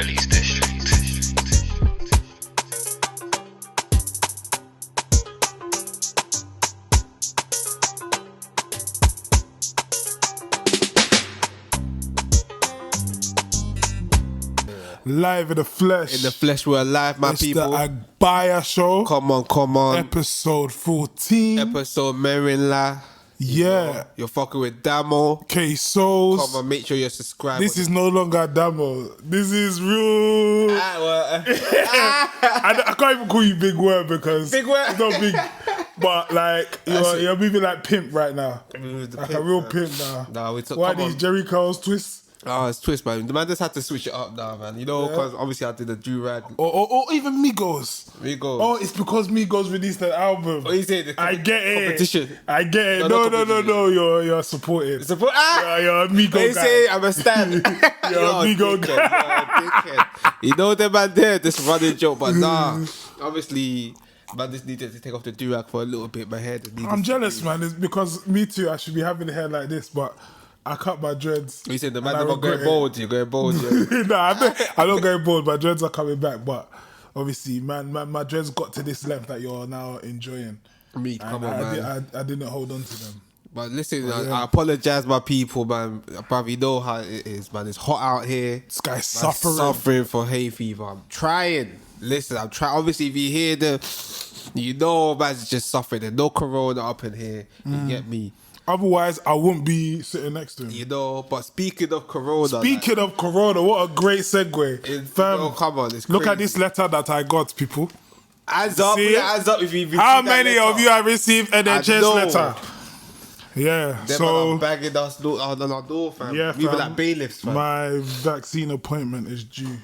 Release District. Live in the flesh. In the flesh, we're alive, my it's people. The Agbaya show. Come on. Episode 14. Episode Marinla. Yeah. You're fucking with Damo. K.Solz. Come on, make sure you're subscribed. This is no longer Damo. This is real. I can't even call you Big Word because Big Word. it's not big. But like you're moving like pimp right now. Like a real pimp now. Nah, Why these Jerry Curls twists? Oh, it's twist, man. The man just had to switch it up now, man. You know, because obviously I did the do-rag. Or even Migos. Oh, it's because Migos released an album. What you say? I get it. Competition. I get it. No. You're supported. Support? You're a Migo guy. They say I'm a stan. You're a Migo guy. You know the man there, this running joke, but nah. Obviously, man just needed to take off the do-rag for a little bit. My head. I'm jealous, man. It's because me too. I should be having the hair like this, but I cut my dreads. You said the man never going bald. You're going bald. Yeah. Nah, I don't go bald. My dreads are coming back, but obviously, man, my dreads got to this length that you're now enjoying. Me, come on, man. I didn't hold on to them. But listen, I apologize, my people, man. Bruv, you know how it is, man. It's hot out here. This guy's suffering for hay fever. I'm trying. Listen, I'm trying. Obviously, if you hear you know, man's just suffering. There's no corona up in here. You get me? Otherwise, I wouldn't be sitting next to him. You know, but speaking of corona. Speaking of corona, what a great segue. Fam, come on, it's look crazy. at this letter that I got, people. Hands up, hands up if you've How many of you have received an NHS letter? Yeah, them so bagging us on our door, fam. Yeah, we were like bailiffs, fam. My vaccine appointment is due.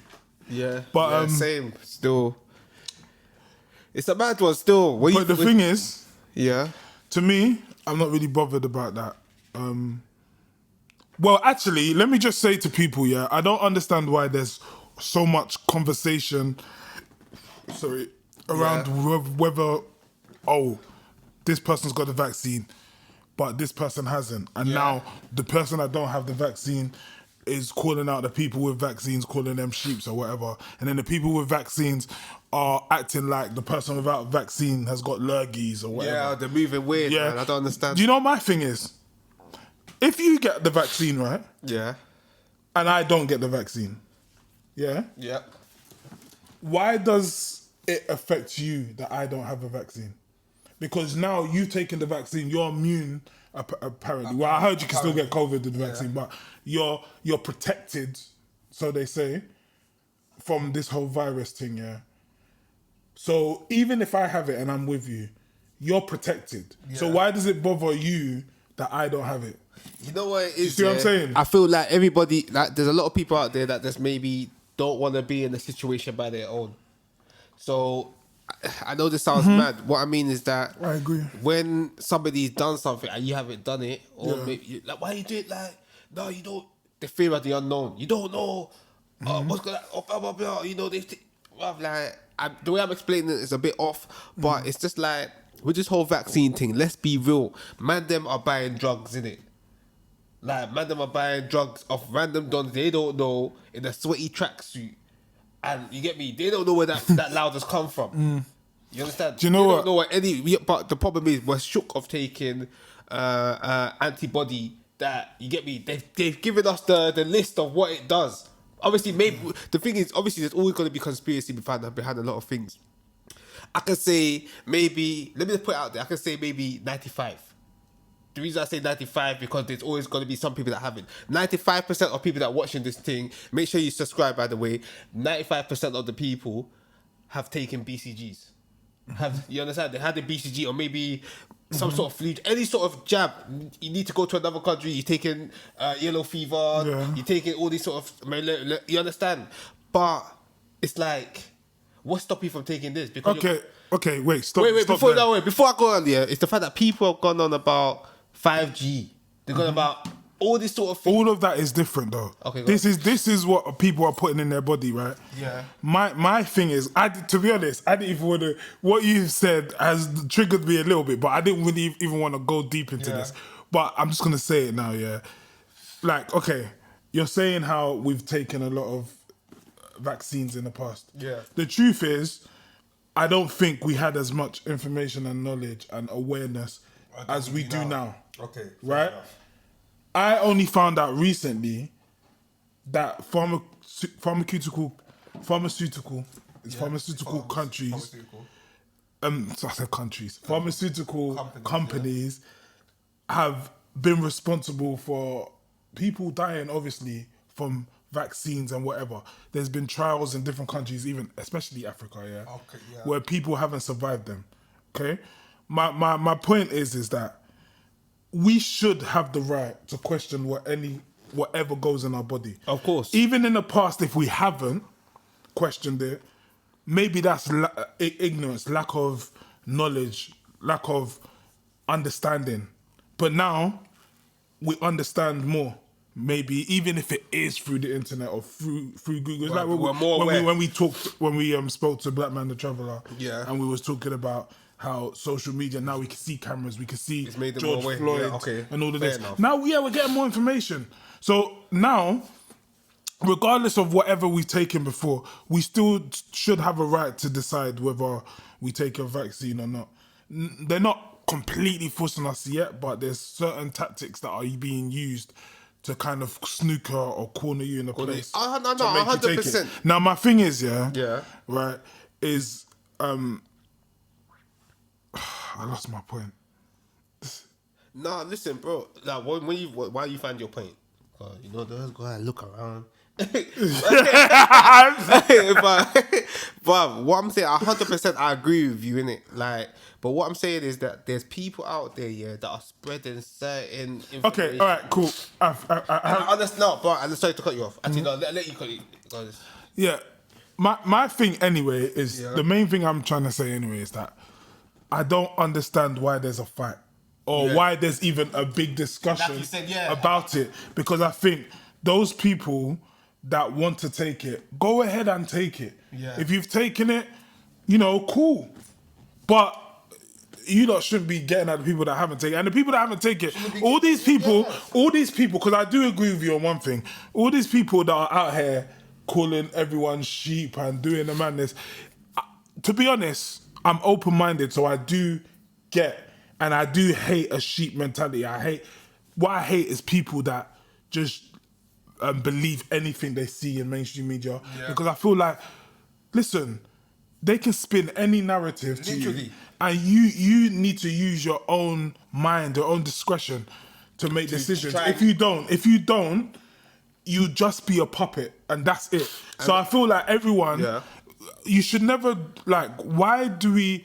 Yeah, but same. Still, it's a bad one. Still, but the thing is, to me, I'm not really bothered about that. Well, actually, let me just say to people, I don't understand why there's so much conversation. Around whether this person's got the vaccine, but this person hasn't, and now the person that don't have the vaccine is calling out the people with vaccines, calling them sheeps or whatever, and then the people with vaccines are acting like the person without vaccine has got lurgies or whatever. Yeah, they're moving weird, man. I don't understand. Do you know what my thing is? If you get the vaccine, right? Yeah. And I don't get the vaccine. Yeah? Yeah. Why does it affect you that I don't have a vaccine? Because now you taking the vaccine, you're immune, apparently. Well, I heard you can still get COVID with the vaccine, but you're protected, so they say, from this whole virus thing, So even if I have it and I'm with you, you're protected. Yeah. So why does it bother you that I don't have it? You know what it is? You see what I'm saying? I feel like everybody, like there's a lot of people out there that just maybe don't want to be in a situation by their own. So I know this sounds mad. What I mean is that I agree. When somebody's done something and you haven't done it, or maybe like, why you do it? Like, no, you don't. The fear of the unknown. You don't know what's gonna. Blah blah blah. You know the way I'm explaining it is a bit off, but it's just like with this whole vaccine thing. Let's be real. Man, them are buying drugs, innit? Like, man, them are buying drugs off random dons they don't know in a sweaty tracksuit. And you get me? They don't know where that loud has come from. You understand? Do you know Don't know what but the problem is we're shook of taking antibody that, you get me? They've given us the list of what it does. Obviously, maybe the thing is, obviously, there's always going to be conspiracy behind a lot of things. I can say maybe, let me just put it out there, I can say maybe 95. The reason I say 95 because there's always going to be some people that haven't. 95% of people that are watching this thing, make sure you subscribe, by the way. 95% of the people have taken BCGs. You understand? They had the BCG or maybe some sort of flu, any sort of jab. You need to go to another country. You're taking yellow fever. You're taking all these sort of. You understand? But it's like, what stopped you from taking this? Because okay, wait, stop. Wait, stop before I go on, it's the fact that people have gone on about 5G. They've gone about all this sort of thing. All of that is different though. Okay, this is what people are putting in their body, right? Yeah. My thing is, to be honest, I didn't even want to. What you said has triggered me a little bit, but I didn't really even want to go deep into this. But I'm just gonna say it now. Like, okay, you're saying how we've taken a lot of vaccines in the past. Yeah. The truth is, I don't think we had as much information and knowledge and awareness as we do now. Okay. Fair Right? enough. I only found out recently that pharmaceutical countries, Pharmaceutical. so I said countries, pharmaceutical Companies, companies have been responsible for people dying, obviously, from vaccines and whatever. There's been trials in different countries, even especially Africa, Okay, yeah. where people haven't survived them. Okay, my point is that we should have the right to question whatever goes in our body. Of course. Even in the past, if we haven't questioned it, maybe that's ignorance, lack of knowledge, lack of understanding. But now we understand more. Maybe even if it is through the internet or through Google. It's Right, like we're more when aware. we spoke to Black Man the Traveller, Yeah. and we was talking about how social media now we can see cameras, we can see It's made them George more aware. Floyd Yeah, okay. and all of Fair this. enough. Now, we're getting more information. So now, regardless of whatever we've taken before, we still should have a right to decide whether we take a vaccine or not. They're not completely forcing us yet, but there's certain tactics that are being used to kind of snooker or corner you in a place. No, to make you take it. 100%. Now, my thing is, Yeah. right, is I lost my point. Nah, listen, bro. Like, why you find your point? You know, those go and look around. but what I'm saying, 100%, I agree with you in it. Like, but what I'm saying is that there's people out there, yeah, that are spreading certain information. Okay, all right, cool. I understand, no, but I'm sorry to cut you off. Actually, no, let you cut it. Go this. Yeah, my thing anyway is Yeah. the main thing I'm trying to say anyway is that I don't understand why there's a fight or why there's even a big discussion Like you said, yeah. about it, because I think those people that want to take it, go ahead and take it. Yeah. If you've taken it, cool, but you lot shouldn't be getting at the people that haven't taken it. And the people that haven't taken it, all these people, because I do agree with you on one thing, all these people that are out here calling everyone sheep and doing the madness, to be honest, I'm open-minded, so I do get, and I do hate a sheep mentality. What I hate is people that just believe anything they see in mainstream media, because I feel like, listen, they can spin any narrative to you, Literally. and you need to use your own mind, your own discretion to make decisions. try If you don't, you just be a puppet, and that's it. So I feel like everyone, you should never, like, why do we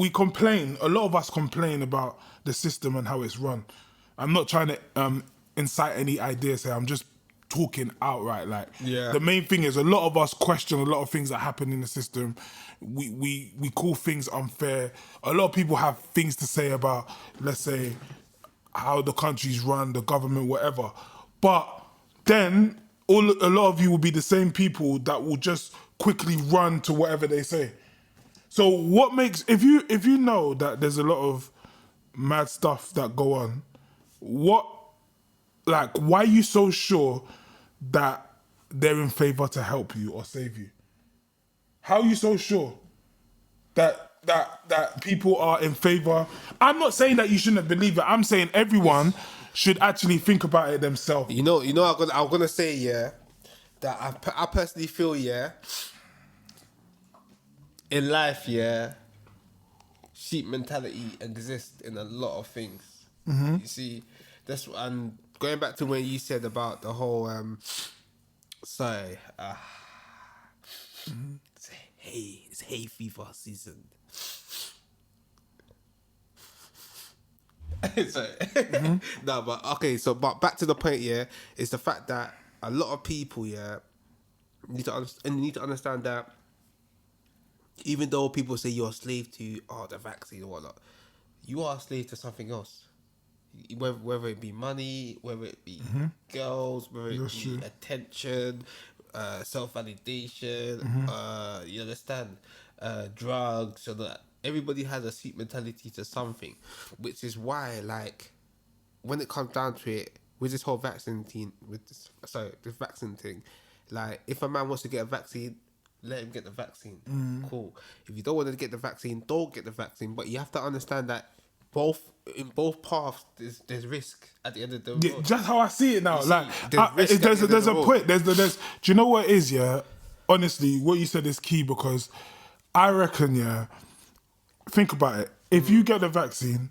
complain? A lot of us complain about the system and how it's run. I'm not trying to incite any ideas here. I'm just talking outright. Like, the main thing is a lot of us question a lot of things that happen in the system. We call things unfair. A lot of people have things to say about, let's say, how the country's run, the government, whatever. But then a lot of you will be the same people that will just quickly run to whatever they say. So what makes, if you know that there's a lot of mad stuff that go on, why are you so sure that they're in favor to help you or save you? How are you so sure that people are in favor? I'm not saying that you shouldn't believe it. I'm saying everyone should actually think about it themselves. I'm gonna say, that I personally feel, in life, sheep mentality exists in a lot of things. You see, and going back to when you said about the whole, it's hay fever season. No, but okay. So, but back to the point. Is the fact that a lot of people, need to understand that even though people say you're a slave to the vaccine or whatnot, you are a slave to something else. Whether it be money, whether it be girls, whether it be attention, self-validation, you understand, drugs, so that everybody has a sheep mentality to something, which is why, like, when it comes down to it, with this whole vaccine thing, this vaccine thing, Like, if a man wants to get a vaccine, let him get the vaccine. Cool. If you don't want to get the vaccine, don't get the vaccine. But you have to understand that in both paths, there's risk at the end of the Yeah, road. just how I see it now. You Like, see, there's risk at the end of there's the a road. point. There's. Do you know what it is? Yeah, honestly, what you said is key because I reckon. Yeah, think about it. If you get the vaccine,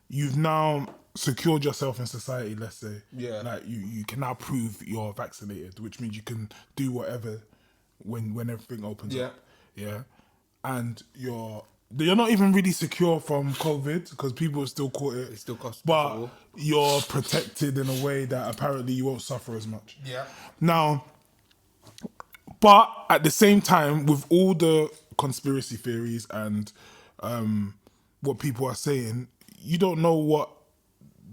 you've now secured yourself in society. Let's say, Yeah. like you can now prove you're vaccinated, which means you can do whatever when everything opens Yeah. up. Yeah, and you're not even really secure from COVID because people still caught it. It's still but possible. you're protected in a way that apparently you won't suffer as much. Yeah. Now, but at the same time, with all the conspiracy theories and what people are saying, you don't know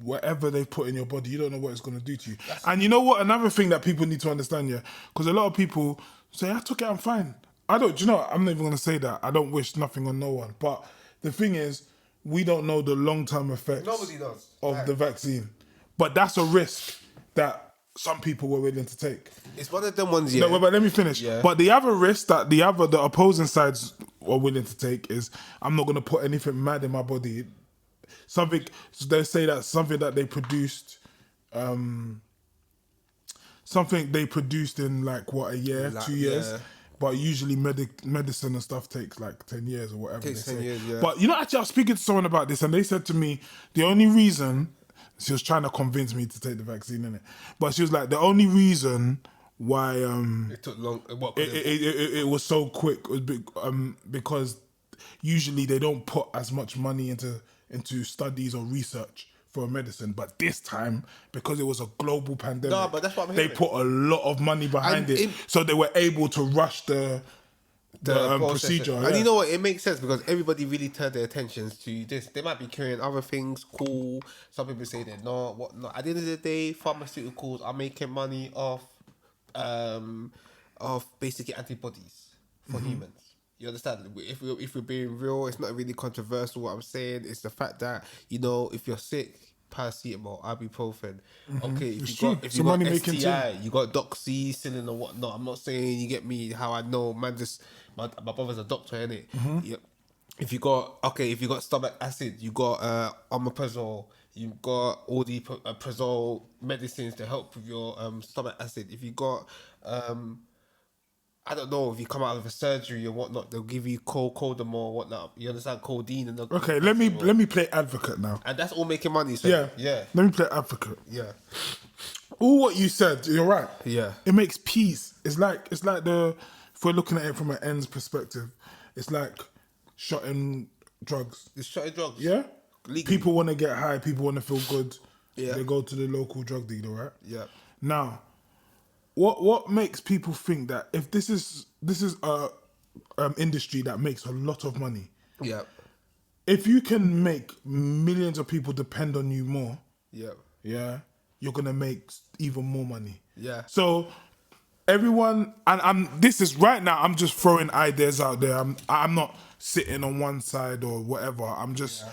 whatever they put in your body, you don't know what it's going to do to you. And you know what? Another thing that people need to understand, yeah, because a lot of people say, I took it, I'm fine. I don't, do you know what? I'm not even going to say that. I don't wish nothing on no one. But the thing is, we don't know the long-term effects Nobody does. of the vaccine. But that's a risk that some people were willing to take. It's one of them ones, yeah. No, but let me finish. Yeah. But the other risk that the opposing sides are willing to take is I'm not going to put anything mad in my body. Something, so they say that something that they produced, something they produced in like what, a year, Like, 2 years. yeah. But usually medicine and stuff takes like 10 years or whatever. Takes they 10 say. years, yeah. But you know, actually I was speaking to someone about this and they said to me, the only reason, she was trying to convince me to take the vaccine, innit? But she was like, the only reason why It took long. it was so quick was because usually they don't put as much money into studies or research for a medicine, but this time, because it was a global pandemic, No, but that's what I'm they hearing. put a lot of money behind And it, so they were able to rush the procedure. And you know what? It makes sense because everybody really turned their attentions to this. They might be carrying other things, cool. Some people say they're not, whatnot. At the end of the day, pharmaceuticals are making money off basically antibodies for humans. You understand? If we're being real, it's not really controversial what I'm saying. It's the fact that, you know, if you're sick, paracetamol, ibuprofen. Okay, It's if true. you got It's a money-making STI, you got doxycycline or whatnot. I'm not saying, you get me, how I know, man. Just my brother's a doctor, innit? Yeah. If you got stomach acid, you got omeprazole. You got all the prazole medicines to help with your stomach acid. If you got I don't know, if you come out of a surgery or whatnot, they'll give you codamol or whatnot. You understand, codeine and Okay, let me play advocate now. and that's all making money. So Yeah. Let me play advocate. yeah. All what you said, you're right. Yeah. It makes peace. It's like if we're looking at it from an ends perspective, it's like shotting drugs. It's shotting drugs. Yeah? Legally. People want to get high, people want to feel good. Yeah. They go to the local drug dealer, right? Yeah. Now, what makes people think that if this is a industry that makes a lot of money, Yeah. if you can make millions of people depend on you more, Yeah. yeah, you're gonna make even more money. Yeah. So everyone, and this is right now, I'm just throwing ideas out there. I'm not sitting on one side or whatever. I'm just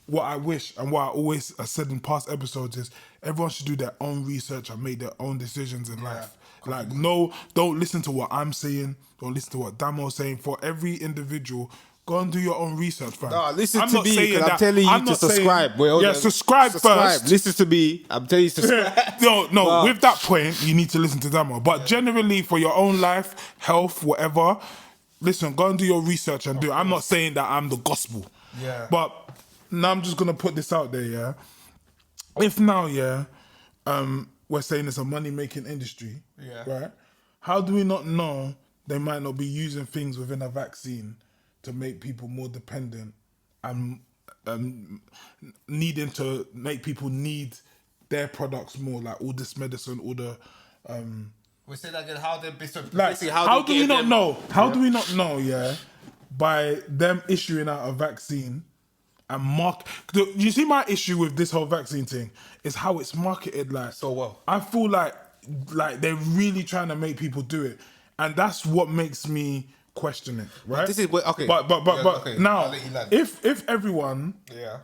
what I wish, and what I always said in past episodes is everyone should do their own research and make their own decisions in life. Like, no, don't listen to what I'm saying. Don't listen to what Damo's saying. For every individual, go and do your own research, fam. No, listen I'm to not me saying because I'm that- telling you I'm to not saying- subscribe. Wait, hold yeah, on. subscribe first. Listen to me. I'm telling you to subscribe. No, Wow. with that point, you need to listen to Damo. But generally, for your own life, health, whatever, listen, go and do your research and do it. I'm not saying that I'm the gospel. Yeah. But now I'm just going to put this out there, yeah? If now, yeah, we're saying it's a money-making industry, Yeah. right? How do we not know they might not be using things within a vaccine to make people more dependent and needing to make people need their products more, like all this medicine, all the We say that again. How they like how do we not know? How do we not know? Yeah, by them issuing out a vaccine and you see, my issue with this whole vaccine thing is how it's marketed. Like, So well. I feel like they're really trying to make people do it, and that's what makes me question it. Right? this is what- okay. But Yeah, okay, now, I'll let you land. if everyone. Yeah.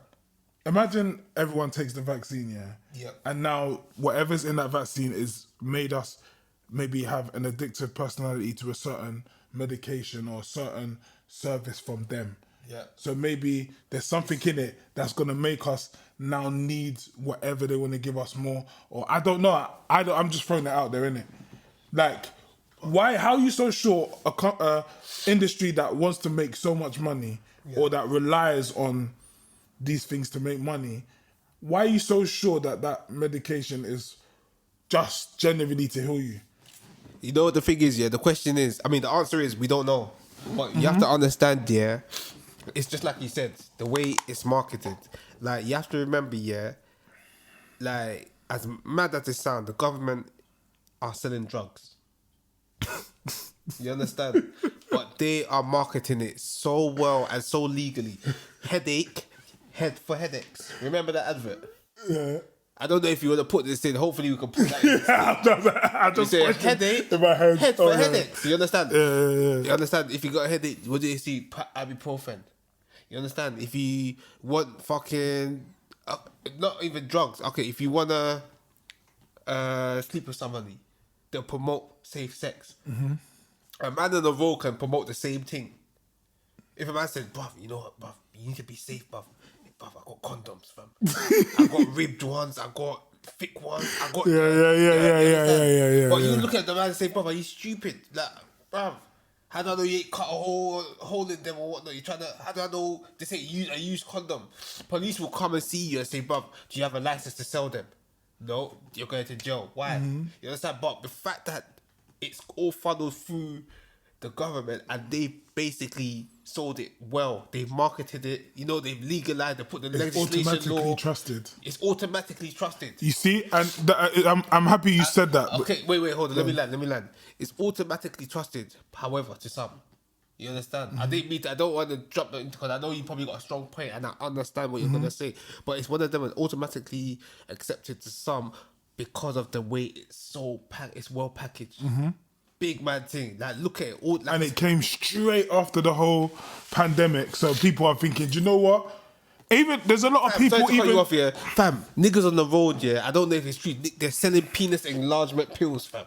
Imagine everyone takes the vaccine, yeah? Yep. And now whatever's in that vaccine is made us maybe have an addictive personality to a certain medication or a certain service from them. Yeah. So maybe there's something in it that's gonna make us now need whatever they want to give us more. Or I don't know. I'm just throwing it out there, innit? Like, why? How are you so sure a industry that wants to make so much money or that relies on these things to make money? Why are you so sure that that medication is just genuinely to heal you? You know what the thing is, yeah? The question is, I mean, the answer is we don't know. But you have to understand, yeah, it's just like you said, the way it's marketed. Like, you have to remember, yeah, like, as mad as it sounds, the government are selling drugs. You understand? But they are marketing it so well and so legally. Head for headaches. Remember that advert? Yeah. I don't know if you want to put this in. Hopefully we can put that in. I just You say questioned headache, in my head. head for headaches. You understand? Yeah. You understand? If you got a headache, what do you see? Ibuprofen. You understand? If you want fucking, not even drugs. Okay, if you want to sleep with somebody, they'll promote safe sex. Mm-hmm. A man on the road can promote the same thing. If a man says, bruv, you know what, bruv, you need to be safe, bruv. Bruv, I got condoms, fam. I got ribbed ones, I got thick ones, I got... Yeah. But you look at the man and say, bruv, are you stupid? Like, bruv, how do I know you ain't cut a hole in them or whatnot? You trying to... How do I know they say a used condom? Police will come and see you and say, bruv, do you have a license to sell them? No, you're going to jail. Why? Mm-hmm. You understand? But the fact that it's all funneled through the government and they basically sold it well. They've marketed it. You know, they've legalized. They put the legislation automatically law. trusted. It's automatically trusted. You see, and I'm happy you said that. Okay, wait, hold on. Let me land. It's automatically trusted. However, to some, you understand. Mm-hmm. I don't want to drop that because I know you probably got a strong point and I understand what you're gonna say. But it's one of them that's automatically accepted to some because of the way it's so it's well packaged. Big man thing. Like, look at it. All, like, And it came straight after the whole pandemic, so people are thinking, do you know what? Even there's a lot of people. Sorry to cut you off, yeah. Fam, niggas on the road, yeah. I don't know if it's true. They're selling penis enlargement pills, fam.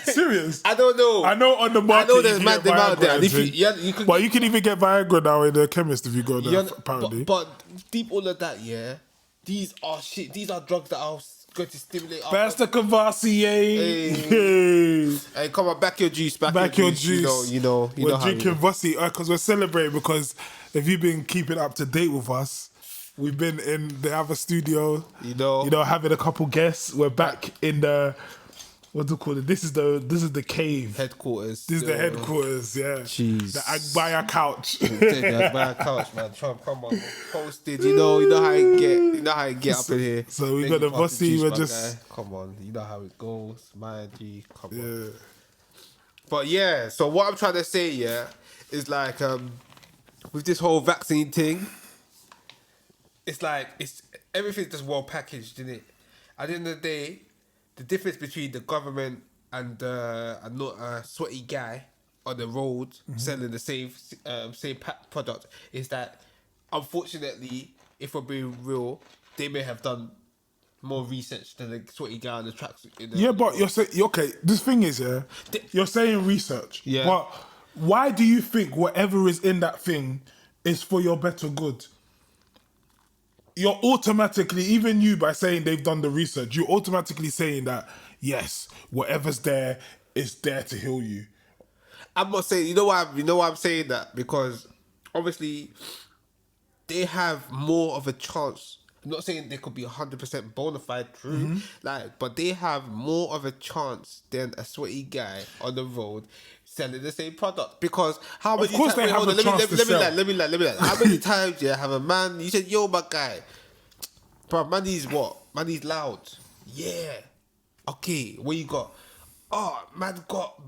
Serious? I don't know. I know on the market. I know there's you mad can them get out there. Viagra And if and you, thing. you can, But you can even get Viagra now in the chemist if you go there, apparently. but deep all of that, yeah. These are shit. These are drugs that are going to stimulate. Basta Cavassier. Hey, come on, back your juice. Back your juice. juice. You know We're how drinking you Vossi because we're celebrating because if you've been keeping up to date with us, we've been in the other studio. You know, having a couple guests. We're back in the what do you call it? This is the cave. headquarters. This is the headquarters, yeah. Jeez. The Agbaya couch. Take the Agbaya couch, man. Trump, come on. Posted, you know how I get up in here. So we got the Vossi, we're just... Guy. Come on, you know how it goes. Man, G, come on. Yeah. But yeah, so what I'm trying to say, yeah, is like, with this whole vaccine thing, it's like, everything's just well packaged, isn't it? At the end of the day, the difference between the government and not a sweaty guy on the road selling the same product is that, unfortunately, if we're being real, they may have done more research than the sweaty guy on the tracks. Yeah, but you're saying, okay, this thing is, you're saying research. Yeah. But why do you think whatever is in that thing is for your better good? You're automatically, even you, by saying they've done the research, you're automatically saying that, yes, whatever's there is there to heal you. I'm not saying, you know why I'm saying that? Because obviously they have more of a chance. I'm not saying they could be 100% bona fide true, but they have more of a chance than a sweaty guy on the road selling the same product. Because how many course they have a chance to sell. Let me land. How many times have a man, you said, yo, my guy, bro, man, he's what? Man, he's loud. Yeah. Okay, what you got? Oh, man got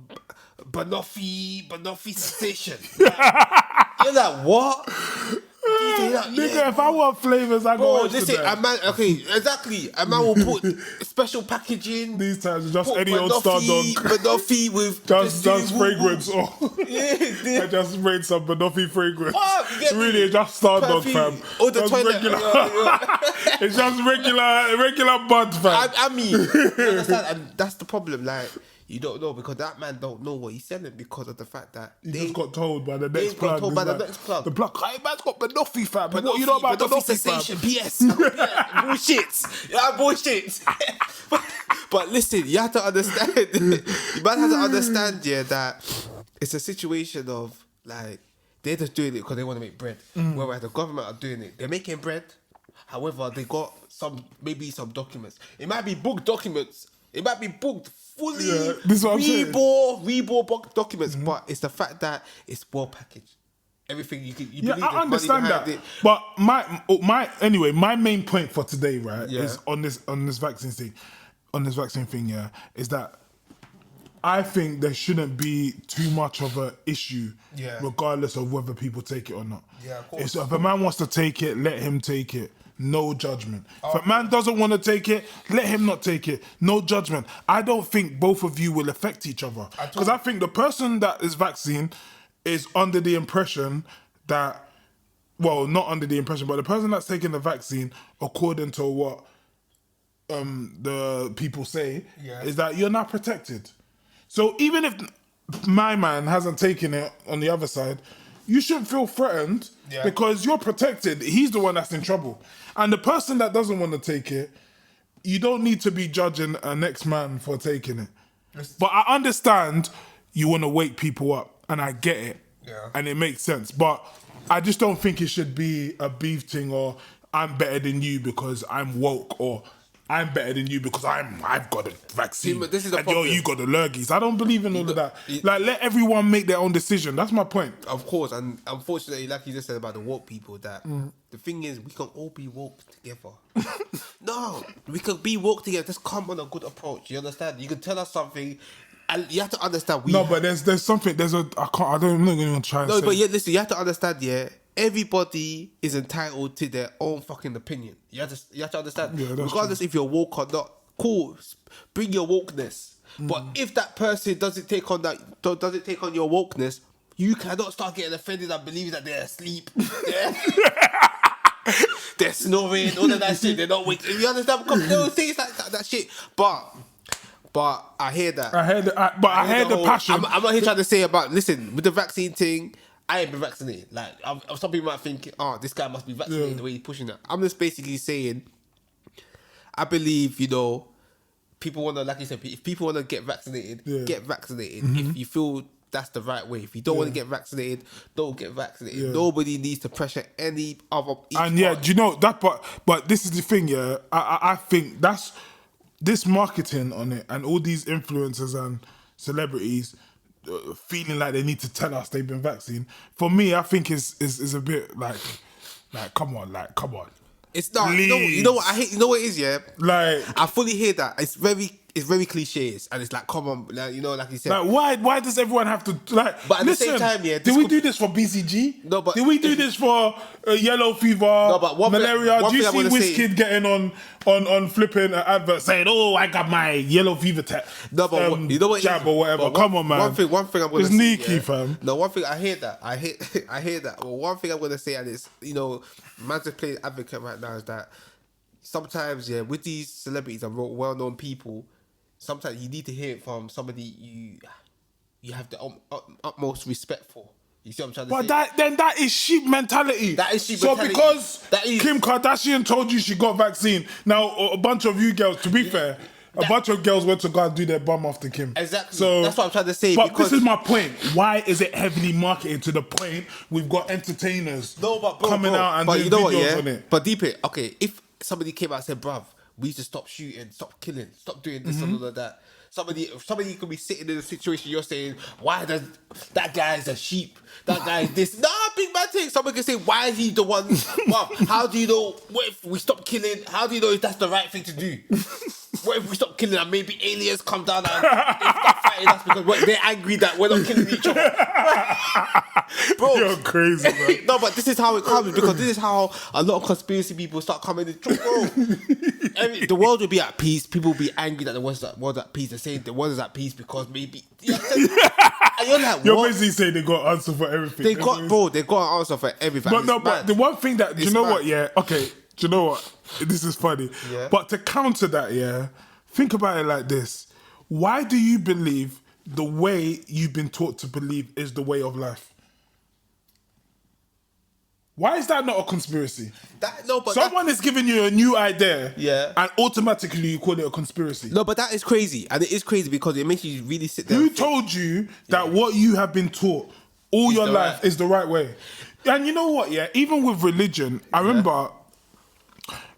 Banoffee sensation. You're like, what? Nigga, if I want flavors, I Bro, go listen, Amsterdam. a man, okay, exactly. A man will put special packaging. These times, just put any old Banoffee- Star Dog. Banoffee with Just woo-woo. fragrance. Or Yeah, I just sprayed some Banoffee fragrance. Oh, you get me? Really, it's just Star Dog, Perfume. fam. Or the Just toilet. regular. Yeah. It's just regular bud, fam. I mean, you understand? And that's the problem. Like, you don't know because that man don't know what he's selling because of the fact that He just got told by the next got plug. told by He's the next plug. The plug, hey, man's got Banoffee, fam. What you know about Banoffee Banoffee, cessation, fam? BS. Bullshit. Yeah, bullshit. but listen, you have to understand. You might have to understand, yeah, that it's a situation of like they're just doing it because they want to make bread. Whereas the government are doing it, they're making bread. However, they got maybe some documents. It might be booked documents. It might be booked fully. Yeah, this is what I'm saying. rebore documents, but it's the fact that it's well packaged. Everything you believe Yeah, there's I money understand behind that. it. But my main point for today, right, Yeah. is on this vaccine thing, yeah, is that I think there shouldn't be too much of an issue, Yeah. regardless of whether people take it or not. Yeah, of course. If a man wants to take it, let him take it. No judgment. If a man doesn't want to take it, let him not take it. No judgment. I don't think both of you will affect each other. Because I think the person that is vaccinated is under the impression that, well, not under the impression, but the person that's taking the vaccine, according to what the people say, is that you're not protected. So even if my man hasn't taken it on the other side, you shouldn't feel threatened because you're protected. He's the one that's in trouble. And the person that doesn't want to take it, you don't need to be judging a next man for taking it. But I understand you want to wake people up, and I get it. Yeah. And it makes sense. But I just don't think it should be a beef thing or I'm better than you because I'm woke or I'm better than you because I've got a vaccine. See, but this is the and problem. you got allergies. I don't believe in all of that. Like, let everyone make their own decision. That's my point. Of course, and unfortunately, like you just said about the woke people, that the thing is, we can all be woke together. No, we can be woke together. Just come on a good approach. You understand? You can tell us something, and you have to understand. But there's something. I'm not going to try and say. No, but yeah, listen. You have to understand. Yeah, everybody is entitled to their own fucking opinion. You have to understand. Yeah, that's regardless if you're woke or not. Cool, bring your wokeness. But if that person doesn't take on your wokeness, you cannot start getting offended and believing that they're asleep. Yeah? They're snoring, all of that shit. They're not waking. You understand? Because they will say like that shit. But I hear that. I hear the passion. I'm not here trying to say about, listen, with the vaccine thing, I ain't been vaccinated. Like, some people might think, oh, this guy must be vaccinated the way he's pushing it. I'm just basically saying, I believe, people want to, like you said, if people want to get vaccinated, get vaccinated. If you feel that's the right way. If you don't want to get vaccinated, don't get vaccinated. Nobody needs to pressure any other. And do you know that? But this is the thing, yeah. I think that's this marketing on it, and all these influencers and celebrities feeling like they need to tell us they've been vaccinated. For me, I think is a bit like come on. It's not. You know what I hate. You know what it is, yeah. Like, I fully hear that. It's very cliches, and it's like, come on, like, like you said. Like, why does everyone have to like? But at listen, the same time, yeah. Did we do this for BCG? No, but did we do this for yellow fever? No, but malaria. one Do you thing see Wizkid getting on flipping an advert saying, "Oh, I got my yellow fever No, but you know what? jab or whatever." Come on, man. One thing I'm gonna it's say, sneaky, fam. No, one thing I hear that. I hear that. Well, one thing I'm gonna say, and it's man's just playing advocate right now, is that sometimes, with these celebrities and well-known people, sometimes you need to hear it from somebody you have the utmost respect for. You see what I'm trying to say? But that is sheep mentality. That is sheep mentality. So because Kim Kardashian told you she got vaccine, now a bunch of you girls, to be fair, a bunch of girls went to go and do their bum after Kim. Exactly. So that's what I'm trying to say. But this is my point. Why is it heavily marketed to the point we've got entertainers coming out and doing videos on it? But deep it, okay, if somebody came out and said, bruv, we need to stop shooting, stop killing, stop doing this and all of that. Somebody could be sitting in a situation you're saying, why does that guy is a sheep? That guy is this. Nah, big bad thing. Someone can say, why is he the one? Well, how do you know what if we stop killing? How do you know if that's the right thing to do? What if we stop killing and maybe aliens come down and they start fighting us because they're angry that we're not killing each other? Bro, You're crazy, man. no, but this is how it comes because this is how a lot of conspiracy people start coming in. Bro, the world will be at peace. People will be angry that the world's at peace. They're saying the world is at peace because maybe. You know what I'm saying? And you're like, You're what? basically saying they got an answer for everything. They got an answer for everything. But no, but the one thing that, do you know what, yeah? Okay, do you know what? This is funny. Yeah. But to counter that, yeah, think about it like this. Why do you believe the way you've been taught to believe is the way of life? Why is that not a conspiracy? Someone is giving you a new idea, Yeah. and automatically you call it a conspiracy. No, but that is crazy. And it is crazy because it makes you really sit there. Who told you that what you have been taught all your life is the right way? And you know what, yeah? Even with religion, I remember,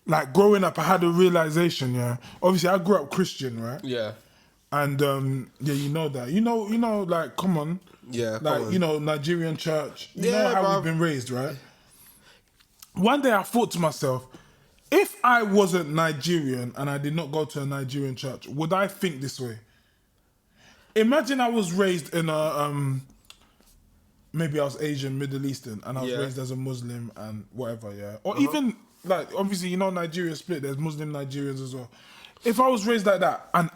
like, growing up, I had a realization, yeah? Obviously, I grew up Christian, right? Yeah. And, yeah, you know that. You know, like, come on. Yeah, like, come on. you know, Nigerian church. You Yeah, know how bruv. we've been raised, right? One day I thought to myself, if I wasn't Nigerian and I did not go to a Nigerian church, would I think this way? Imagine I was raised in a, maybe I was Asian, Middle Eastern, and I was raised as a Muslim and whatever, yeah? Or even, like, obviously, you know, Nigeria split, there's Muslim Nigerians as well. If I was raised like that, and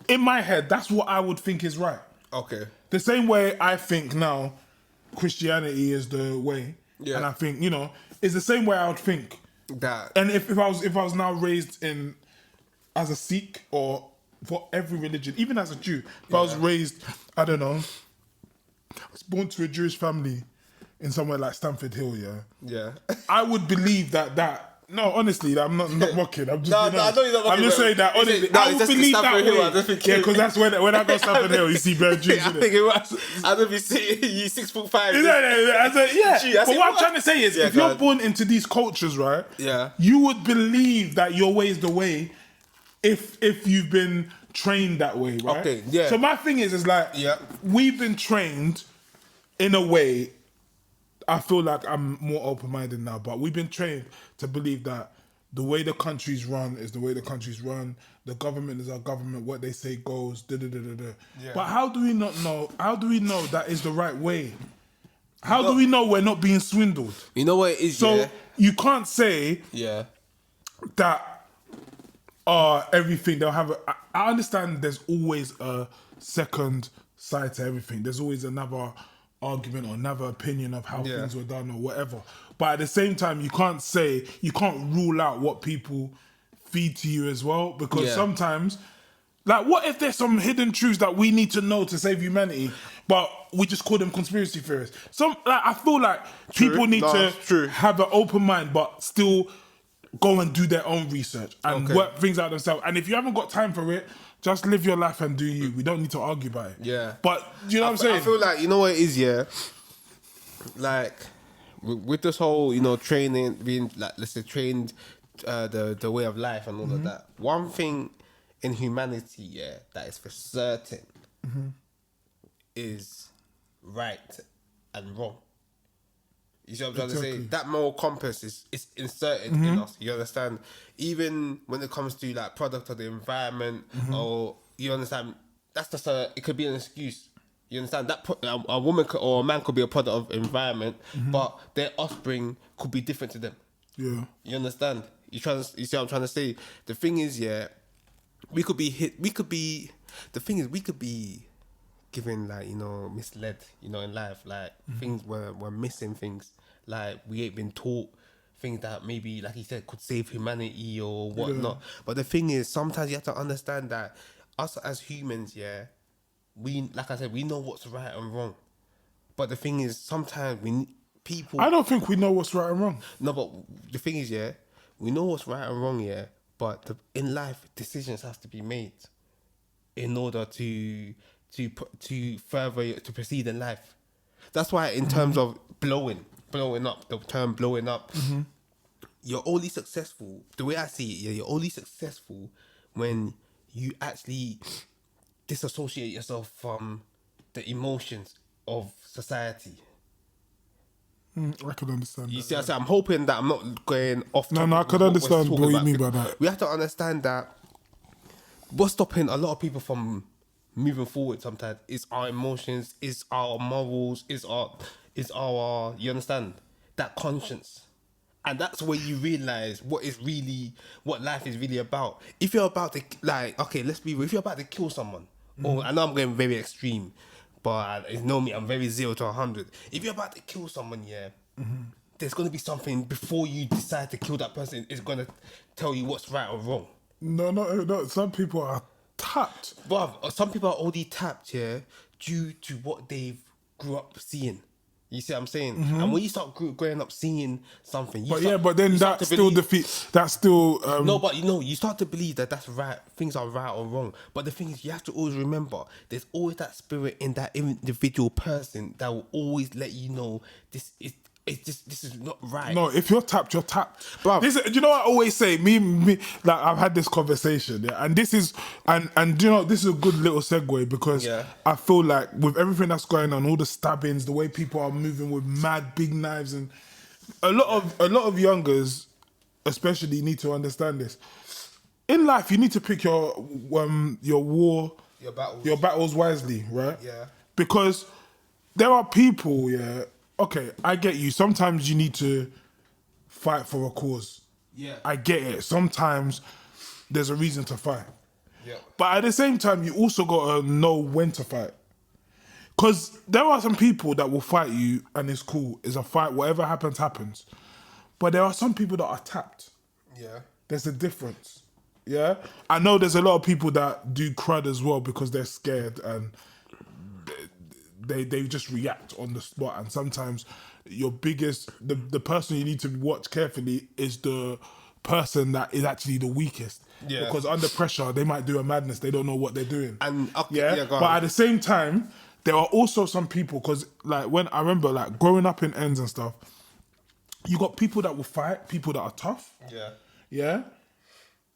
in my head, that's what I would think is right. Okay. The same way I think now Christianity is the way, and I think, you know, it's the same way I would think. That. And if I was now raised in as a Sikh or for every religion, even as a Jew, if I was raised, I don't know, I was born to a Jewish family in somewhere like Stamford Hill, Yeah. I would believe that. No, honestly, I'm not mocking. I'm just, No, you know, I know you're not mocking, I'm just but saying that honestly, no, I it's would just believe that Stamford Hill, way. I just think Yeah, because that's when I go Stamford Hill, you see bare Jews. I think it was. I don't be seeing you 6'5". Yeah, Gee, I but said, what I'm trying to say is, if you're God. born into these cultures, right? Yeah. You would believe that your way is the way, if you've been trained that way, right? Okay, yeah. So my thing is like, we've been trained in a way. I feel like I'm more open-minded now, but we've been trained to believe that the way the country's run is the way the country's run. The government is our government. What they say goes. Yeah. But how do we not know? How do we know that is the right way? How do we know we're not being swindled? You know what it is, So you can't say that everything they'll have. I understand there's always a second side to everything. There's always another argument or another opinion of how things were done or whatever. But at the same time, you can't rule out what people feed to you as well, because sometimes, like, what if there's some hidden truths that we need to know to save humanity, but we just call them conspiracy theories? I feel like people need to have an open mind, but still go and do their own research and work things out themselves. And if you haven't got time for it, just live your life and do you. We don't need to argue about it. Yeah. But you know what I'm saying? I feel like, you know what it is, like, with this whole, you know, training, being, like, let's say, trained the way of life and all of that, one thing in humanity, that is for certain is right and wrong. You see what I'm trying to say? That moral compass is inserted in us. You understand? Even when it comes to, like, product of the environment, or, you understand, that's just it could be an excuse. You understand? That a woman or a man could be a product of environment, but their offspring could be different to them. Yeah. You understand? You see what I'm trying to say? The thing is, we could be given, like, you know, misled, you know, in life, like, things we're missing things, like, we ain't been taught things that maybe, like you said, could save humanity or whatnot. But the thing is, sometimes you have to understand that us as humans, we, like I said, we know what's right and wrong. But the thing is, sometimes people... I don't think we know what's right and wrong. No, but the thing is, we know what's right and wrong, but in life, decisions have to be made in order to proceed in life. That's why, in terms of blowing up, the term blowing up, you're only successful, the way I see it, you're only successful when you actually disassociate yourself from the emotions of society. I can understand You that. see, I say, I'm hoping that I'm not going off topic. No, I can understand what you mean by that. We have to understand that what's stopping a lot of people from moving forward sometimes is our emotions, is our morals, is our, you understand, that conscience. And that's where you realize what life is really about. If you're about to, like, okay, let's be real. If you're about to kill someone, or I know I'm going very extreme, but you know me, I'm very 0 to 100. If you're about to kill someone, yeah, there's going to be something before you decide to kill that person. It's going to tell you what's right or wrong. No. Some people are tapped. But some people are already tapped, yeah, due to what they've grew up seeing. You see what I'm saying? And when you start growing up seeing something, But then that still defeats. That's still no. But you start to believe that that's right. Things are right or wrong. But the thing is, you have to always remember, there's always that spirit in that individual person that will always let you know this is not right. No, if you're tapped, you're tapped. Bruv. Do you know what I always say? Me, like I've had this conversation, yeah, and this is, and do you know, this is a good little segue because I feel like with everything that's going on, all the stabbings, the way people are moving with mad big knives, and a lot of youngers, especially, need to understand this. In life, you need to pick your battles wisely, right? Yeah. Because there are people, yeah. Okay, I get you. Sometimes you need to fight for a cause. Yeah. I get it. Sometimes there's a reason to fight. Yeah. But at the same time, you also got to know when to fight. Because there are some people that will fight you and it's cool. It's a fight. Whatever happens, happens. But there are some people that are tapped. Yeah. There's a difference. Yeah? I know there's a lot of people that do crud as well because they're scared and they just react on the spot, and sometimes your biggest the person you need to watch carefully is the person that is actually the weakest. Yeah. Because under pressure they might do a madness, they don't know what they're doing. And but at the same time, there are also some people, because like when I remember like growing up in ends and stuff, you got people that will fight, people that are tough. Yeah. Yeah.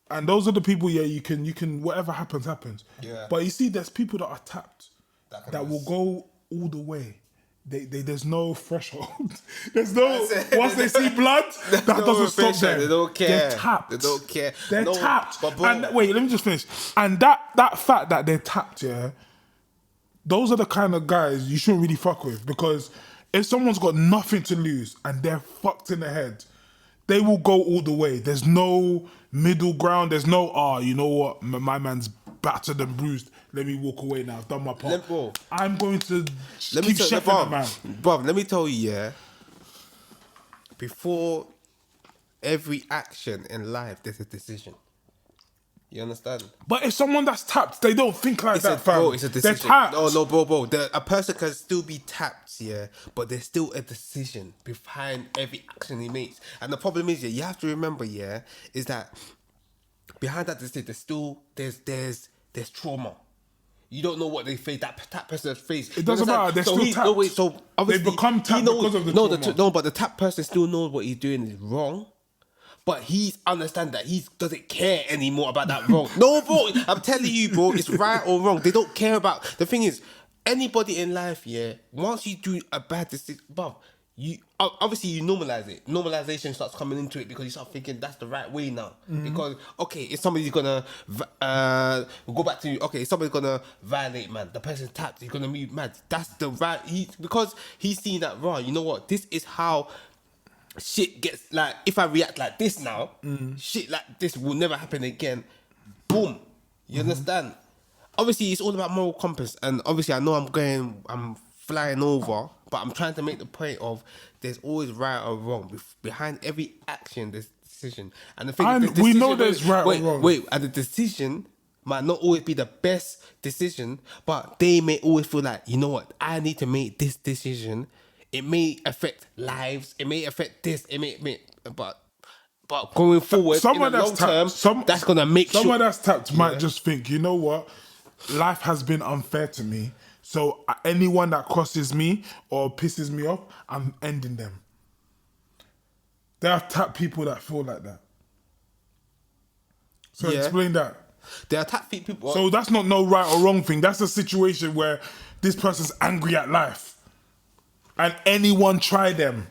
And those are the people, you can whatever happens. Yeah. But you see, there's people that are tapped that will go all the way. There's no threshold. There's no once they see blood, that doesn't stop them. They don't care. They're tapped. They don't care. They're tapped. But and wait, let me just finish. And that fact that they're tapped, yeah, those are the kind of guys you shouldn't really fuck with, because if someone's got nothing to lose and they're fucked in the head, they will go all the way. There's no middle ground. There's no, you know what, my man's battered and bruised. Let me walk away now. I've done my part. I'm going to keep chefing the man. Bruv, let me tell you, yeah. Before every action in life, there's a decision. You understand? But if someone that's tapped, they don't think like that, fam. Bro, it's a decision. They're tapped. No, bro. A person can still be tapped, yeah, but there's still a decision behind every action he makes. And the problem is, yeah, you have to remember, yeah, is that behind that decision, there's trauma. You don't know what they face. That person's face. It doesn't matter. They're still tapped. So obviously they become tapped because of the trauma. But the tapped person still knows what he's doing is wrong. But he's understand that he doesn't care anymore about that wrong. No, bro. I'm telling you, bro. It's right or wrong. They don't care about. The thing is, anybody in life, yeah. Once you do a bad decision, bruv, you normalize it. Normalization starts coming into it because you start thinking that's the right way now. Mm-hmm. Because if somebody's gonna we'll go back to if somebody's gonna violate, man, the person's tapped, he's gonna move mad. That's the right. Because he's seen that, right? You know what? This is how shit gets, like, if I react like this now, shit like this will never happen again. Boom. You understand? Obviously, it's all about moral compass, and obviously, I know I'm flying over, but I'm trying to make the point of there's always right or wrong. Behind every action, there's decision. And the thing we know there's right or wrong. Wait, and the decision might not always be the best decision, but they may always feel like, you know what, I need to make this decision. It may affect lives. It may affect this. But going forward, someone in the long term, that's gonna make someone that's tapped might just think, you know what, life has been unfair to me. So anyone that crosses me or pisses me off, I'm ending them. There are tapped people that feel like that. So explain that. There are tapped people. So that's not no right or wrong thing. That's a situation where this person's angry at life. And anyone try them,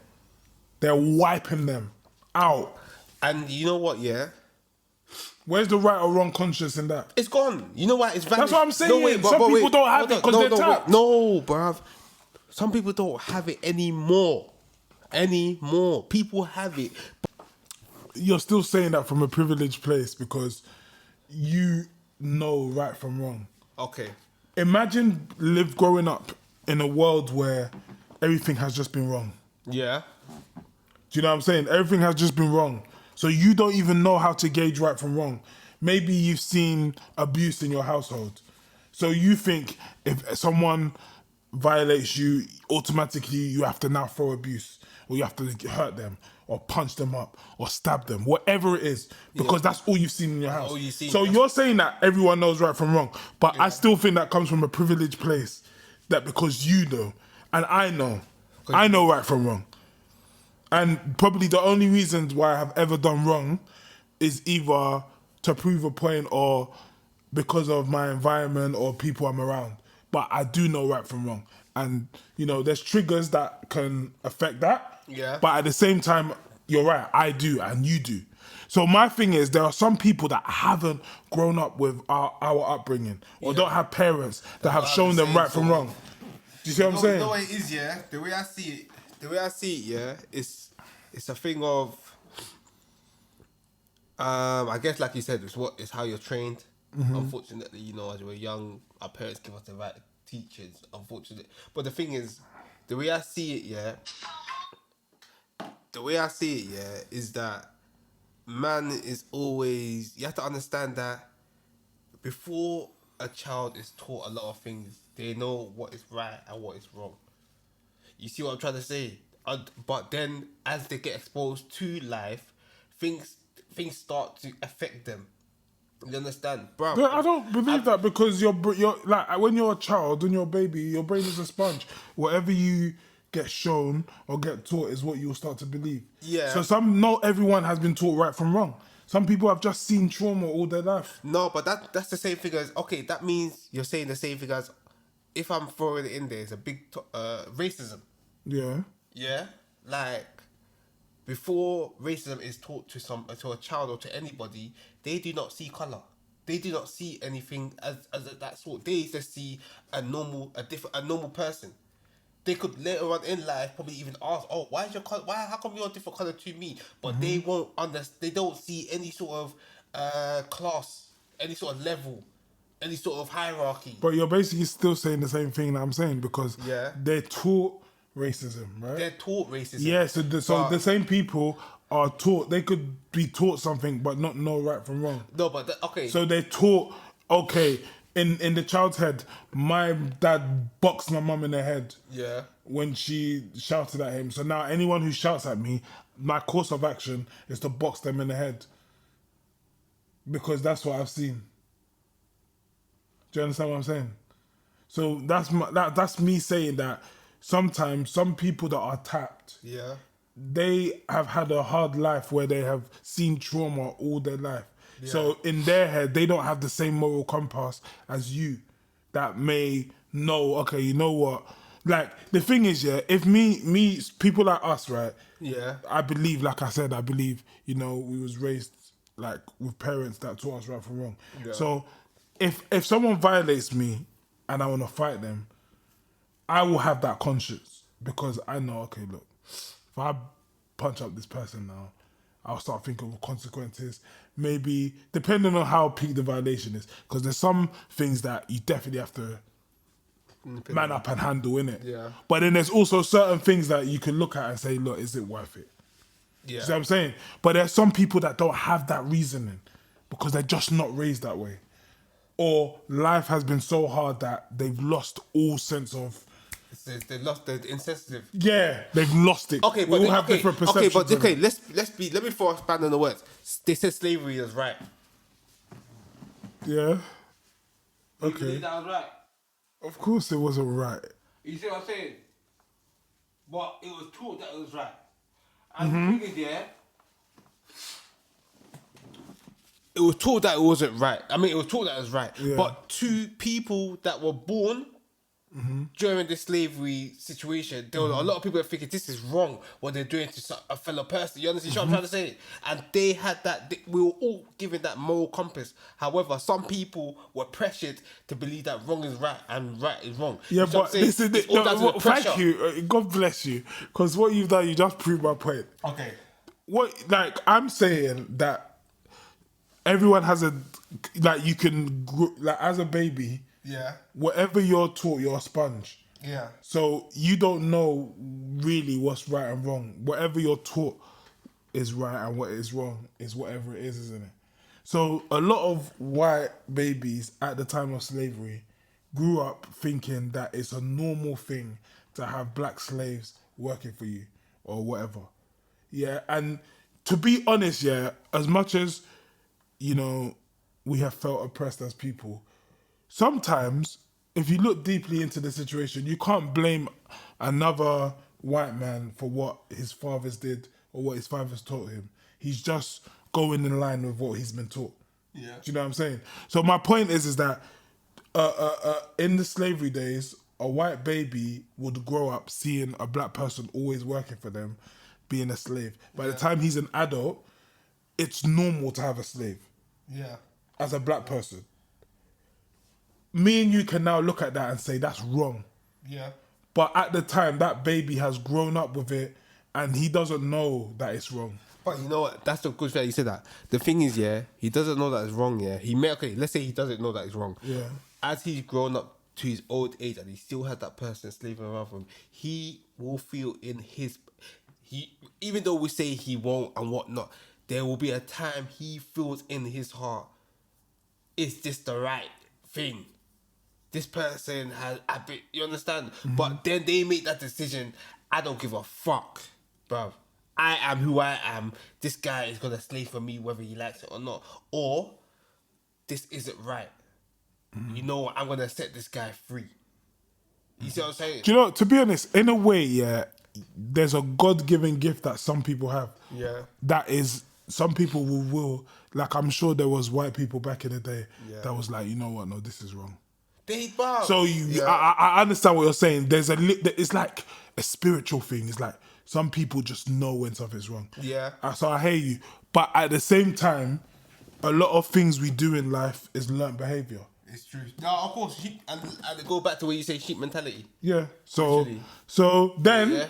they're wiping them out. And you know what, yeah? Where's the right or wrong conscience in that? It's gone. You know what? It's vanished. That's what I'm saying. Some people don't have it because they're tapped. No, bruv. Some people don't have it anymore. People have it. You're still saying that from a privileged place because you know right from wrong. Okay. Imagine growing up in a world where everything has just been wrong. Yeah. Do you know what I'm saying? Everything has just been wrong. So you don't even know how to gauge right from wrong. Maybe you've seen abuse in your household. So you think if someone violates you, automatically you have to now throw abuse, or you have to hurt them, or punch them up, or stab them, whatever it is, because that's all you've seen in your house. all you've seen. So you're saying that everyone knows right from wrong, but I still think that comes from a privileged place. That because you know, and I know right from wrong. And probably the only reasons why I have ever done wrong is either to prove a point or because of my environment or people I'm around. But I do know right from wrong. And, you know, there's triggers that can affect that. Yeah. But at the same time, you're right, I do and you do. So my thing is, there are some people that haven't grown up with our upbringing or don't have parents that have shown them right from wrong. Do you see what I'm saying? You know what it is, yeah? The way I see it, yeah, it's a thing of, I guess like you said, it's how you're trained. Mm-hmm. Unfortunately, you know, as we're young, our parents give us the right teachers, unfortunately. But the thing is, the way I see it, yeah, is that man is always, you have to understand that before a child is taught a lot of things, they know what is right and what is wrong. You see what I'm trying to say? But then, as they get exposed to life, things start to affect them. You understand, bro? But I don't believe that because you're like when you're a child, when you're a baby, your brain is a sponge. Whatever you get shown or get taught is what you'll start to believe. Yeah. So not everyone has been taught right from wrong. Some people have just seen trauma all their life. No, but that's the same thing as, okay, that means you're saying the same thing as, if I'm throwing it in there, it's a big racism. Yeah. Yeah, like before racism is taught to a child or to anybody, they do not see color. They do not see anything as that sort. They just see a normal person. They could later on in life probably even ask, "Oh, why is your color? How come you're a different color to me?" But they won't understand. They don't see any sort of class, any sort of level, any sort of hierarchy. But you're basically still saying the same thing that I'm saying because Yeah. they're taught racism, right? They're taught racism. Yeah, so the same people are taught, they could be taught something but not know right from wrong. No, but okay. So they're taught, okay, in the child's head, my dad boxed my mum in the head. Yeah. When she shouted at him. So now anyone who shouts at me, my course of action is to box them in the head. Because that's what I've seen. Do you understand what I'm saying? So that's me saying that sometimes some people that are tapped, Yeah. they have had a hard life where they have seen trauma all their life. Yeah. So in their head, they don't have the same moral compass as you that may know, okay, you know what? Like, the thing is, yeah, if me, people like us, right? Yeah. I believe, like I said, you know, we was raised, like, with parents that taught us right from wrong. Yeah. So if someone violates me and I want to fight them, I will have that conscience because I know, okay, look, if I punch up this person now, I'll start thinking of consequences. Maybe, depending on how peak the violation is, because there's some things that you definitely have to man up and handle, innit? Yeah. But then there's also certain things that you can look at and say, look, is it worth it? Yeah. You see what I'm saying? But there's some people that don't have that reasoning because they're just not raised that way. Or life has been so hard that they've lost all sense of... They're insensitive. Yeah, they've lost it. Okay, but we all have different perceptions. Let me throw a span on the words. They said slavery is right. Yeah. You Okay. believe that was right? Of course it wasn't right. You see what I'm saying? But it was taught that it was right. And the thing is, yeah, it was taught that it wasn't right. I mean, it was taught that it was right. Yeah. But to people that were born during the slavery situation, there were a lot of people that thinking this is wrong what they're doing to a fellow person. You understand what I'm trying to say? And they had that. We were all given that moral compass. However, some people were pressured to believe that wrong is right and right is wrong. Yeah, You know what but I'm saying? this is It's all down to the thank pressure. you. God bless you, because what you've done, you just proved my point. Okay. What, like, I'm saying that everyone has a, like, you can like, as a baby, Yeah. whatever you're taught, you're a sponge. Yeah. So you don't know really what's right and wrong. Whatever you're taught is right, and what is wrong is whatever it is, isn't it? So a lot of white babies at the time of slavery grew up thinking that it's a normal thing to have black slaves working for you or whatever. Yeah, and to be honest, yeah, as much as, you know, we have felt oppressed as people, sometimes if you look deeply into the situation, you can't blame another white man for what his fathers did or what his fathers taught him. He's just going in line with what he's been taught. Yeah. Do you know what I'm saying? So my point is that in the slavery days, a white baby would grow up seeing a black person always working for them, being a slave. By the time he's an adult, it's normal to have a slave Yeah. as a black person. Me and you can now look at that and say that's wrong. Yeah. But at the time, that baby has grown up with it and he doesn't know that it's wrong. But you know what? That's the good thing that you said that. The thing is, yeah, he doesn't know that it's wrong, yeah. Okay, let's say he doesn't know that it's wrong. Yeah. As he's grown up to his old age and he still has that person slaving around for him, he will feel even though we say he won't and whatnot, there will be a time he feels in his heart, is this the right thing? This person has a bit, you understand? But then they make that decision, I don't give a fuck, bruv. I am who I am. This guy is gonna slave for me whether he likes it or not. Or this isn't right. You know what? I'm gonna set this guy free. You see what I'm saying? Do you know, to be honest, in a way, yeah, there's a God-given gift that some people have. Yeah. That is, some people will like, I'm sure there was white people back in the day that was like, you know what, no, this is wrong. So I understand what you're saying. It's like a spiritual thing. It's like some people just know when something's wrong. Yeah. So I hear you, but at the same time, a lot of things we do in life is learnt behavior. It's true. No, of course, sheep, and go back to where you say sheep mentality. Yeah. So Literally. so then. Yeah.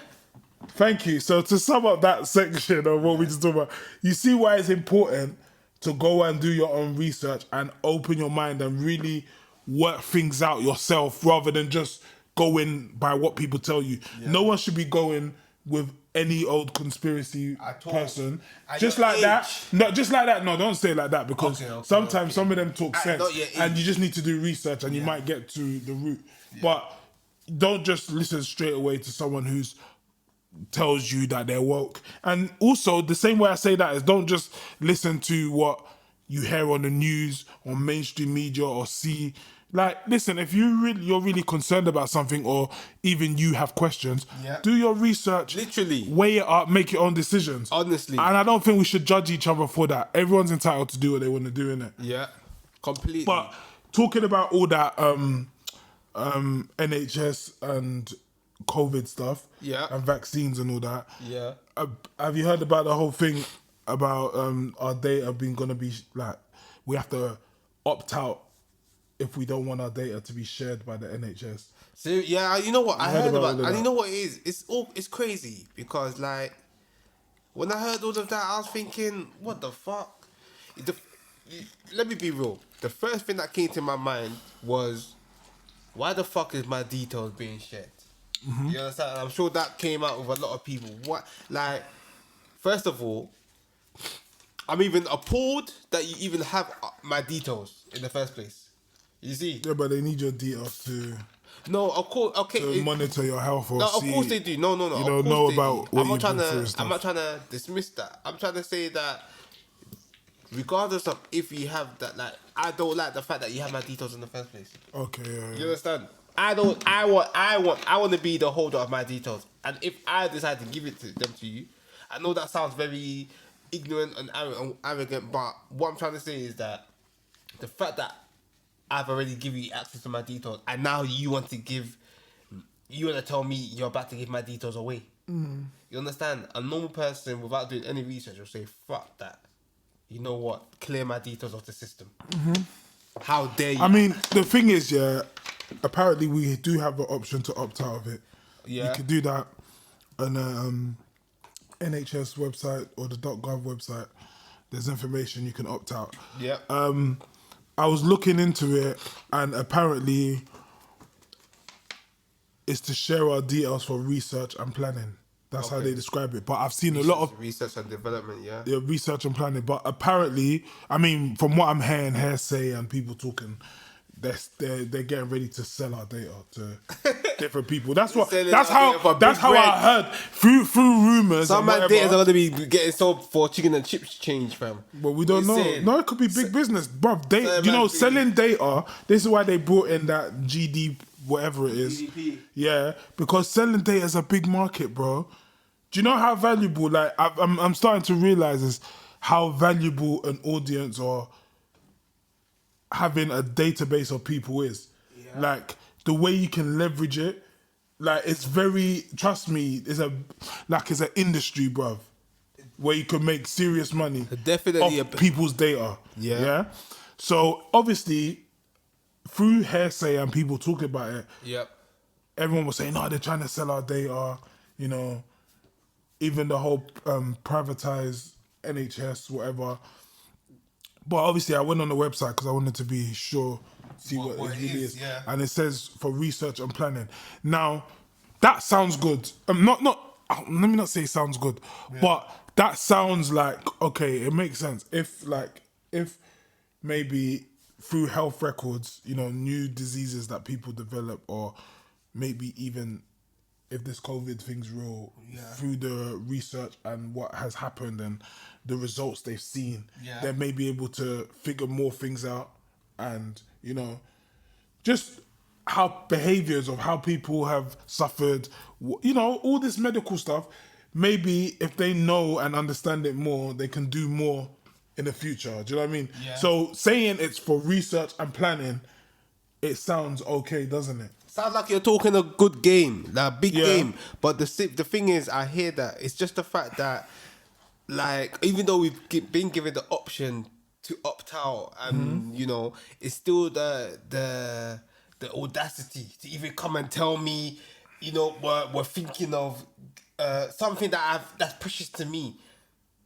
Thank you. So to sum up that section of what we just talked about, you see why it's important to go and do your own research and open your mind and really work things out yourself rather than just going by what people tell you. Yeah. No one should be going with any old conspiracy person. Just like that. No, just like that. No, don't say it like that, because sometimes some of them talk sense and you just need to do research and you might get to the root. Yeah. But don't just listen straight away to someone who's tells you that they're woke. And also, the same way I say that is, don't just listen to what you hear on the news or mainstream media or see. Like, listen, if you're really concerned about something, or even you have questions, do your research. Literally. Weigh it up, make your own decisions. Honestly. And I don't think we should judge each other for that. Everyone's entitled to do what they want to do, innit? Yeah. Completely. But talking about all that NHS and COVID stuff, and vaccines and all that, have you heard about the whole thing about our data being gonna be like, we have to opt out if we don't want our data to be shared by the NHS? So yeah, you know what I heard about, and you know what it is? It's crazy, because like when I heard all of that, I was thinking, what the fuck? Let me be real. The first thing that came to my mind was, why the fuck is my details being shared? You understand? I'm sure that came out with a lot of people. What, like, first of all, I'm even appalled that you even have my details in the first place. You see? Yeah, but they need your details to. No, of course. Okay. To monitor your health, or no, see. Of course they do. No. You don't know about what you've been through and stuff. I'm not trying to dismiss that. I'm trying to say that, regardless of if you have that, like, I don't like the fact that you have my details in the first place. Okay. You understand? I want to be the holder of my details, and if I decide to give it to them to you, I know that sounds very ignorant and arrogant, but what I'm trying to say is that the fact that I've already given you access to my details, and now you want to give you want to tell me you're about to give my details away. You understand? A normal person, without doing any research, will say, fuck that. You know what? Clear my details off the system. How dare you? I mean, the thing is, yeah, apparently we do have the option to opt out of it. Yeah. You can do that on the NHS website or the .gov website. There's information you can opt out. Yeah. I was looking into it, and apparently it's to share our details for research and planning. That's how they describe it. But I've seen a lot of research and development, yeah. research and planning. But apparently, I mean, from what I'm hearing, hearsay and people talking, they're getting ready to sell our data to different people. That's how I heard through rumors. Some of my data are gonna be getting sold for chicken and chips change, fam. But we don't know. No, it could be big business, bruv. Selling data. This is why they brought in that GD whatever it is. GDP. Yeah, because selling data is a big market, bro. Do you know how valuable? Like I'm starting to realize is how valuable an audience or having a database of people is. Yeah. Like the way you can leverage it. Like it's very. Trust me, it's an industry, bruv, where you can make serious money. Definitely off people's data. Yeah. Yeah. So obviously, through hearsay and people talking about it, yep, everyone was saying, "No, they're trying to sell our data." You know, even the whole privatized NHS, whatever. But obviously, I went on the website because I wanted to be sure, see what it really is. Yeah. And it says for research and planning. Now, that sounds good. Let me not say sounds good, but that sounds like, okay, it makes sense. If maybe through health records, you know, new diseases that people develop, or maybe even if this COVID thing's real, through the research and what has happened and the results they've seen, they may be able to figure more things out, and, you know, just how behaviors of how people have suffered, you know, all this medical stuff. Maybe if they know and understand it more, they can do more in the future. Do you know what I mean? Yeah. So saying it's for research and planning, it sounds okay, doesn't it? Sounds like you're talking a good game, like a big game. But the thing is, I hear that it's just the fact that, like, even though we've been given the option to opt out, and you know, it's still the audacity to even come and tell me, you know, we're thinking of something that's precious to me.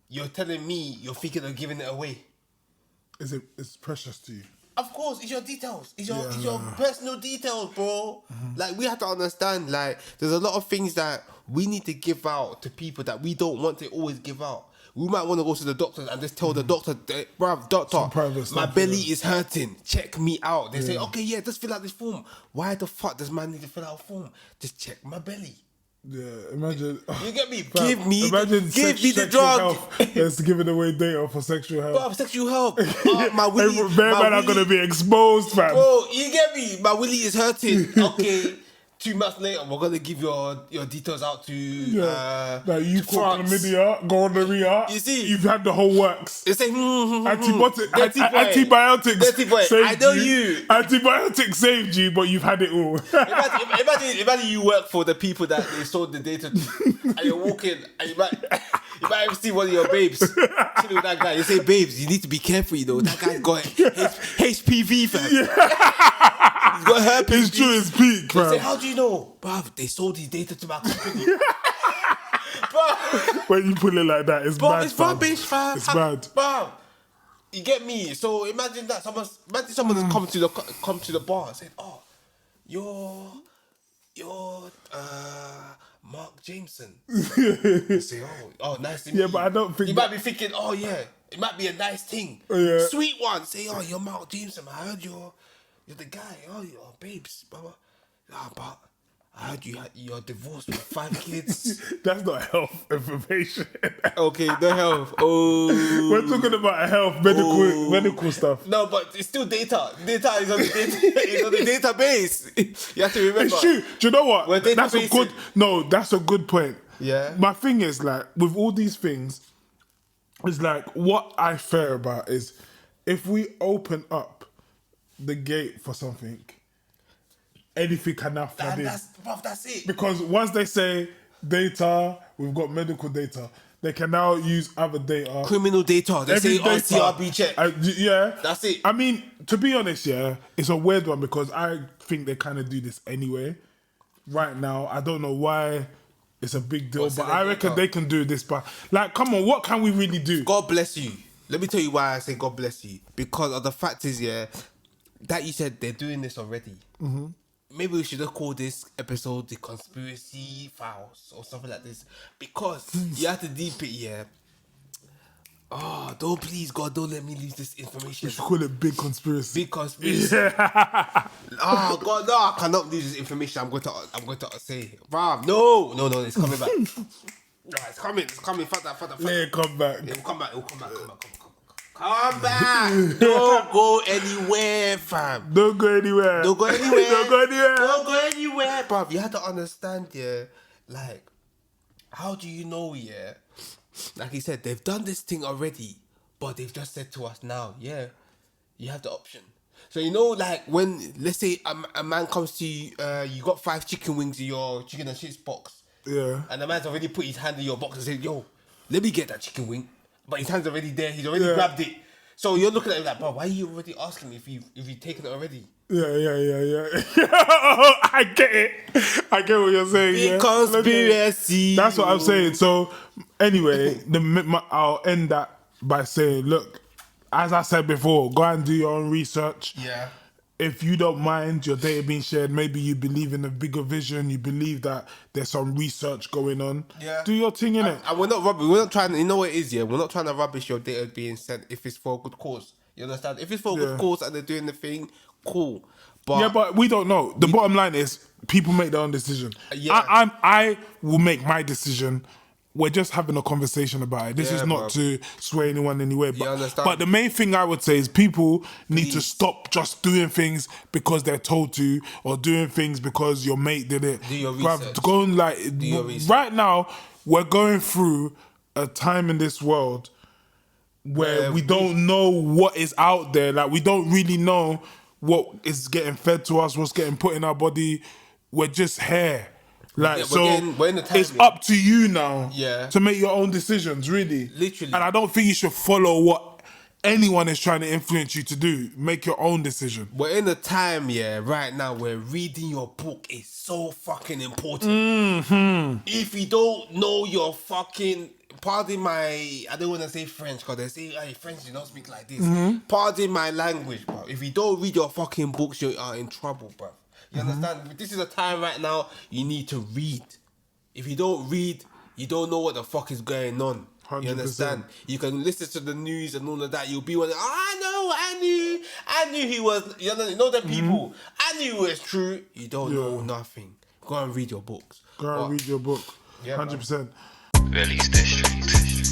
You're telling me you're thinking of giving it away. It's precious to you? Of course, it's your details. It's your personal details, bro. Like, we have to understand, like, there's a lot of things that we need to give out to people that we don't want to always give out. We might want to go to the doctor and just tell the doctor, bruv, doctor, my belly is hurting. Check me out. They say, okay, just fill out this form. Why the fuck does man need to fill out a form? Just check my belly. Yeah, imagine. You get me? Give me the drug. That's giving away data for sexual health. Bro, sexual health. My willy. Man are gonna be exposed, man. Bro, you get me? My willy is hurting. Okay. 2 months later, we're gonna give your details out to you caught chlamydia, gonorrhea. You see, you've had the whole works. They say antibiotics. Dirty boy. I know you. Antibiotics saved you, but you've had it all. Imagine you work for the people that they sold the data to, and you're walking, and you might ever see one of your babes chilling with that guy. You say, babes, you need to be careful, you know. That guy's got HPV, fam. He's got herpes. It's true, it's peak, fam. They say, how do you know? Bruv, they sold his data to my company. When you put it like that, it's bad. It's rubbish, fam. It's bad. Bruv, you get me? So imagine that someone has come to the bar and said, oh, you're Mark Jameson. You say, oh, nice to meet you. Yeah, but I don't think... You might be thinking, oh, yeah, it might be a nice thing. Yeah. Sweet one. Say, oh, you're Mark Jameson. I heard you're the guy. Oh, you're babes. Blah, blah. Oh, but I heard you're divorced with 5 kids. That's not health information. Okay, no health. Oh. We're talking about health, medical stuff. No, but it's still data. Data is on the database. You have to remember. It's true. Do you know what? That's a good point. Yeah. My thing is, like, with all these things, it's like, what I fear about is if we open up the gate for something, anything can now flood in. That's it. Because once they say data, we've got medical data, they can now use other data. Criminal data. They say CRB check. Yeah. That's it. I mean, to be honest, yeah, it's a weird one because I think they kind of do this anyway. Right now, I don't know why it's a big deal, but I reckon they can do this. But like, come on, what can we really do? God bless you. Let me tell you why I say God bless you. Because of the fact is, yeah, that you said they're doing this already. Mm-hmm. Maybe we should have called this episode the Conspiracy Files or something like this. Because you have to deep it, yeah. Oh, please, God, don't let me lose this information. We should call it Big Conspiracy. Big Conspiracy. Yeah. Oh, God, no, I cannot lose this information. I'm going to say, bruv, no, it's coming back. No, it's coming. Fuck that. Let it come back. It will come back. Come back. Don't go anywhere, fam. Don't go anywhere. Bruv, you have to understand, yeah, like, how do you know, yeah? Like he said, they've done this thing already, but they've just said to us now, yeah, you have the option. So, you know, like when, let's say a man comes to you, you got 5 chicken wings in your chicken and chips box. Yeah. And the man's already put his hand in your box and said, yo, let me get that chicken wing. But his hand's already there. He's already grabbed it. So you're looking at him like, bro, why are you already asking if you've taken it already? Yeah. I get it. I get what you're saying. Big conspiracy. That's what I'm saying. So anyway, I'll end that by saying, look, as I said before, go and do your own research. Yeah. If you don't mind your data being shared, maybe you believe in a bigger vision, you believe that there's some research going on. Yeah. Do your thing, innit? And we're not rubbish. We're not trying to, you know what it is, yeah? We're not trying to rubbish your data being sent if it's for a good cause. You understand? If it's for a good cause and they're doing the thing, cool. But we don't know. The bottom line is people make their own decision. Yeah. I will make my decision. We're just having a conversation about it. This is not to sway anyone anyway. But the main thing I would say is people need to stop just doing things because they're told to, or doing things because your mate did it. Do your research. Do your research. Right now, we're going through a time in this world where we don't know what is out there. Like, we don't really know what is getting fed to us, what's getting put in our body. We're just here. Like, we're in the time, it's up to you now to make your own decisions, really. Literally. And I don't think you should follow what anyone is trying to influence you to do. Make your own decision. We're in a time, right now where reading your book is so fucking important. Mm-hmm. If you don't know your fucking... Pardon my... I don't want to say French because they say, hey, French, you don't speak like this. Mm-hmm. Pardon my language, bro. If you don't read your fucking books, you are in trouble, bro. You understand? This is a time right now you need to read. If you don't read, you don't know what the fuck is going on. 100%. You understand? You can listen to the news and all of that. You'll be one. I knew he was. You know the people. I knew it was true. You don't know nothing. Go and read your books. Go and read your book. 100%. Release the streets.